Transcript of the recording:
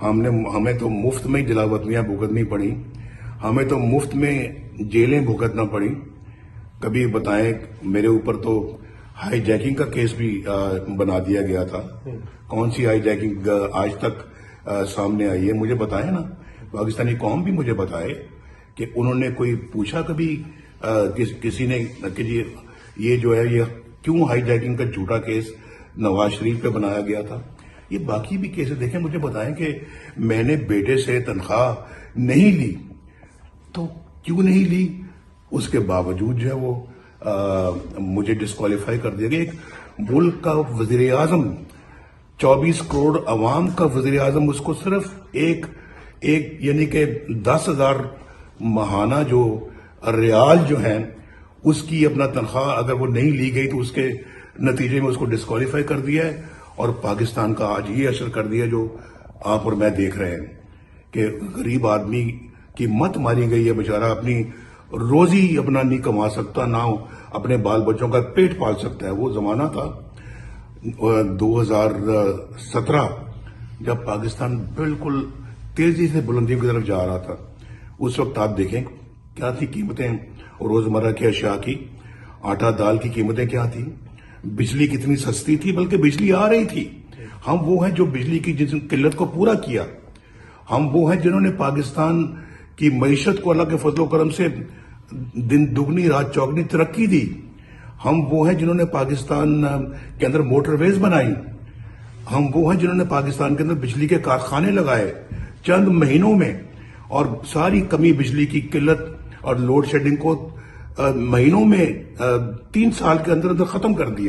ہمیں تو مفت میں جلا وطنیاں بھگتنی پڑی، ہمیں تو مفت میں جیلیں بھگتنا پڑی. کبھی بتائیں، میرے اوپر تو ہائی جیکنگ کا کیس بھی بنا دیا گیا تھا. کون سی ہائی جیکنگ آج تک سامنے آئی ہے؟ مجھے بتائیں نا، پاکستانی قوم بھی مجھے بتائے کہ انہوں نے کوئی پوچھا کبھی کسی نے کہ یہ جو ہے یہ کیوں ہائی جیکنگ کا جھوٹا کیس نواز شریف پہ بنایا گیا تھا. یہ باقی بھی کیسز دیکھیں، مجھے بتائیں کہ میں نے بیٹے سے تنخواہ نہیں لی تو کیوں نہیں لی؟ اس کے باوجود جو ہے وہ مجھے ڈسکوالیفائی کر دیا گیا. ایک ملک کا وزیر اعظم، 24 کروڑ عوام کا وزیر اعظم، اس کو صرف ایک یعنی کہ 10,000 ماہانہ جو ریال جو ہیں اس کی اپنا تنخواہ اگر وہ نہیں لی گئی تو اس کے نتیجے میں اس کو ڈسکوالیفائی کر دیا ہے. اور پاکستان کا آج یہ اثر کر دیا جو آپ اور میں دیکھ رہے ہیں کہ غریب آدمی کی مت ماری گئی ہے. بیچارہ اپنی روزی اپنا نہیں کما سکتا، نہ اپنے بال بچوں کا پیٹ پال سکتا ہے. وہ زمانہ تھا 2017 جب پاکستان بالکل تیزی سے بلندیوں کی طرف جا رہا تھا. اس وقت آپ دیکھیں کیا تھی قیمتیں روزمرہ کی اشیاء کی. آٹا دال کی قیمتیں کیا تھی، بجلی کتنی سستی تھی، بلکہ بجلی آ رہی تھی. ہم وہ ہیں جو بجلی کی جس قلت کو پورا کیا. ہم وہ ہیں جنہوں نے پاکستان کی معیشت کو اللہ کے فضل و کرم سے دن دگنی رات چوگنی ترقی دی. ہم وہ ہیں جنہوں نے پاکستان کے اندر موٹر ویز بنائی. ہم وہ ہیں جنہوں نے پاکستان کے اندر بجلی کے کارخانے لگائے چند مہینوں میں، اور ساری کمی بجلی کی قلت اور لوڈ شیڈنگ کو مہینوں میں 3 سال کے اندر ختم کر دیا.